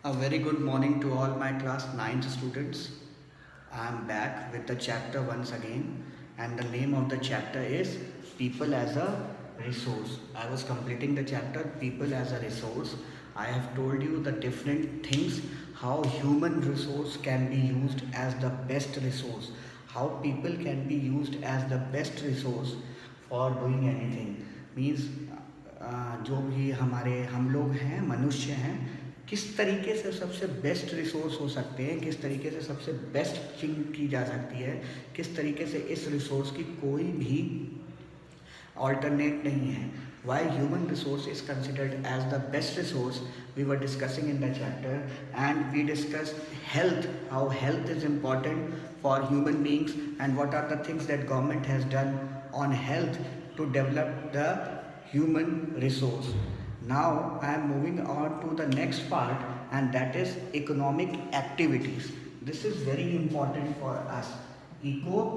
A very good morning to all my class 9th students. I am back with the chapter once again, and the name of the chapter is People as a Resource. I was completing the chapter People as a Resource. I have told you the different things how human resource can be used as the best resource, how people can be used as the best resource for doing anything. Means जो भी हमारे हम लोग हैं मनुष्य हैं किस तरीके से सबसे बेस्ट रिसोर्स हो सकते हैं, किस तरीके से सबसे बेस्ट थिंग की जा सकती है, किस तरीके से इस रिसोर्स की कोई भी alternate नहीं है. Why human resource is considered as the best resource we were discussing in the chapter, and we discussed health, how health is important for human beings and what are the things that government has done on health to develop the human resource. Now I am moving on to the next part, and that is economic activities. This is very important for us. Economic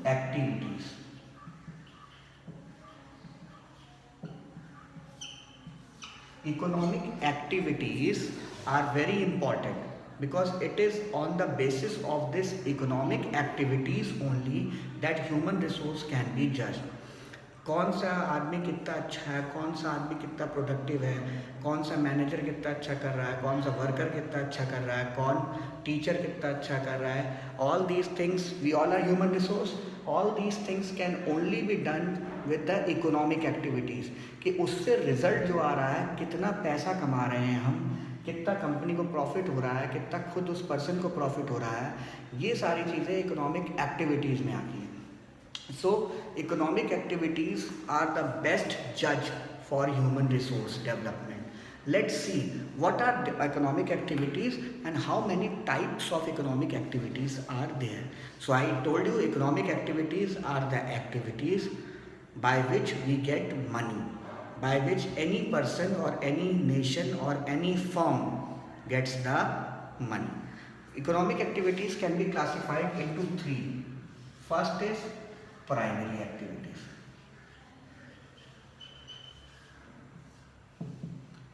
activities. Economic activities are very important because it is on the basis of this economic activities only that human resource can be judged. कौन सा आदमी कितना अच्छा है, कौन सा आदमी कितना प्रोडक्टिव है, कौन सा मैनेजर कितना अच्छा कर रहा है, कौन सा वर्कर कितना अच्छा कर रहा है, कौन टीचर कितना अच्छा कर रहा है. All these things, we all are human resource. All these things can only be done with the economic activities. कि उससे रिजल्ट जो आ रहा है, कितना पैसा कमा रहे हैं हम, कितना कंपनी को प्रॉफिट हो रहा है, कितना खुद उस पर्सन को प्रॉफिट हो रहा है, ये सारी चीज़ें इकोनॉमिक एक्टिविटीज़ में आती हैं. So economic activities are the best judge for human resource development. Let's see what are the economic activities and how many types of economic activities are there. So I told you economic activities are the activities by which we get money, by which any person or any nation or any firm gets the money. Economic activities can be classified into three. First is primary activities.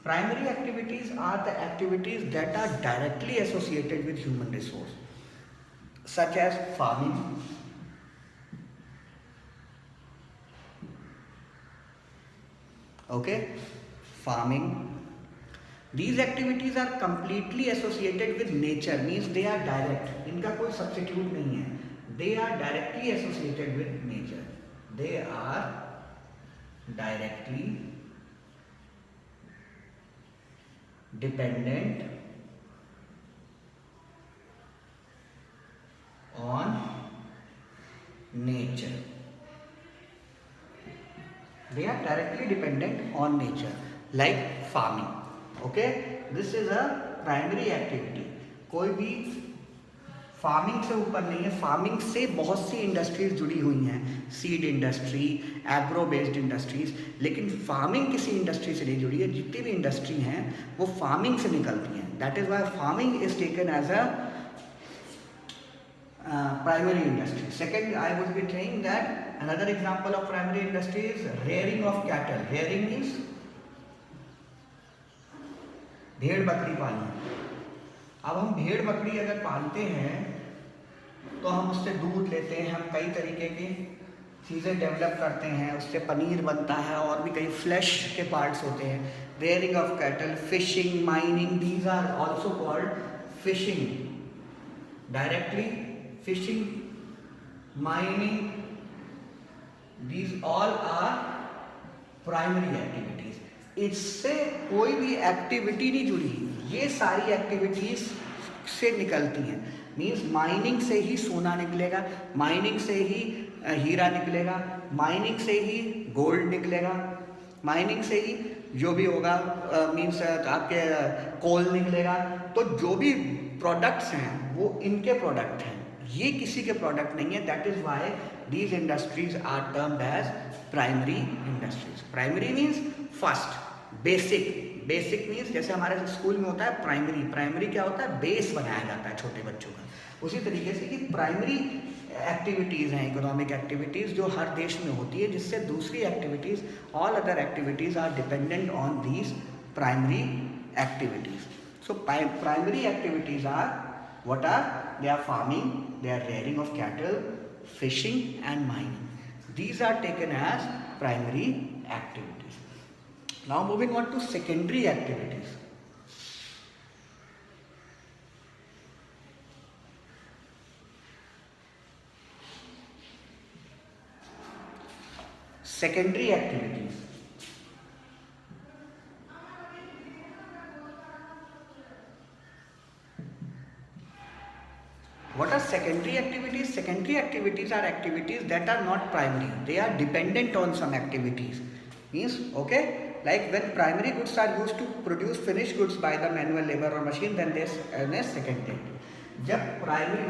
Primary activities are the activities that are directly associated with human resource, such as farming, farming. These activities are completely associated with nature, means they are direct, इनका कोई substitute नहीं है. They are directly associated with nature. They are directly dependent on nature. They are directly dependent on nature, like farming. Okay, this is a primary activity. कोई भी farming से ऊपर नहीं है. फार्मिंग से बहुत सी इंडस्ट्रीज जुड़ी हुई हैं, seed industry, agro based industries, लेकिन फार्मिंग किसी इंडस्ट्री से नहीं जुड़ी है. जितनी भी इंडस्ट्री हैं वो फार्मिंग से निकलती हैं. That is why farming is taken as a primary industry. Second, I would be saying that another example of primary industry is rearing of cattle. Rearing means भेड़ बकरी पालना. अब हम भेड़ बकरी अगर पालते हैं तो हम उससे दूध लेते हैं, हम कई तरीके की चीज़ें डेवलप करते हैं, उससे पनीर बनता है और भी कई फ्लैश के पार्ट्स होते हैं. Rearing of cattle, fishing, mining, these are also called fishing. Directly fishing, mining, these all are primary activities. इससे कोई भी एक्टिविटी नहीं जुड़ी, ये सारी एक्टिविटीज से निकलती हैं. मीन्स माइनिंग से ही सोना निकलेगा, माइनिंग से ही हीरा निकलेगा, माइनिंग से ही गोल्ड निकलेगा, माइनिंग से ही जो भी होगा मीन्स आपके कोल निकलेगा. तो जो भी प्रोडक्ट्स हैं वो इनके प्रोडक्ट हैं, ये किसी के प्रोडक्ट नहीं है. That is why these industries are termed as primary industries. Primary means first, basic means जैसे हमारे स्कूल में होता है प्राइमरी क्या होता है, बेस बनाया जाता है छोटे बच्चों का। उसी तरीके से कि प्राइमरी एक्टिविटीज़ हैं इकोनॉमिक एक्टिविटीज़ जो हर देश में होती है, जिससे दूसरी activities, all other activities are dependent on these primary activities. So primary activities are what are? They are farming, they are rearing of cattle, fishing and mining. These are taken as primary activities. Now moving on to secondary activities. Secondary activities. What are secondary activities? Secondary activities are activities that are not primary. They are dependent on some activities. Means, okay, like when primary goods are used to produce finished goods by the manual labor or machine, then this is secondary. जब primary,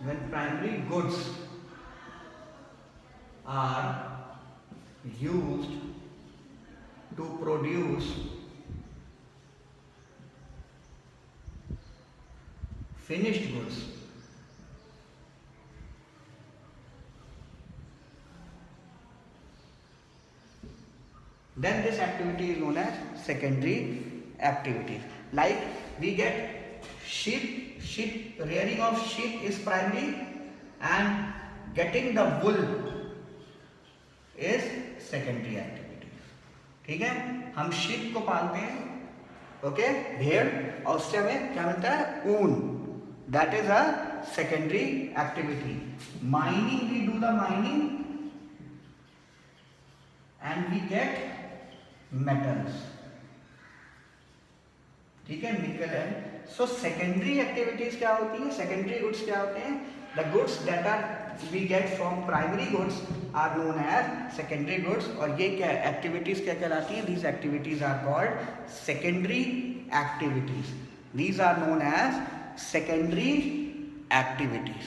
when primary goods are used to produce finished goods, then this activity is known as secondary activity. Like we get sheep rearing of sheep is primary, and getting the wool is secondary activity. ठीक है, हम sheep को पालते हैं, okay, भेड़, और उससे हमें क्या मिलता है, ऊन. That is a secondary activity. Mining, we do the mining and we get metals. ठीक है, निकल है. So secondary activities क्या होती है, secondary goods क्या होते हैं? The goods that are we get from primary goods are known as secondary goods. और ये क्या activities क्या कहलाती हैं? These activities are called secondary activities. These are known as secondary activities.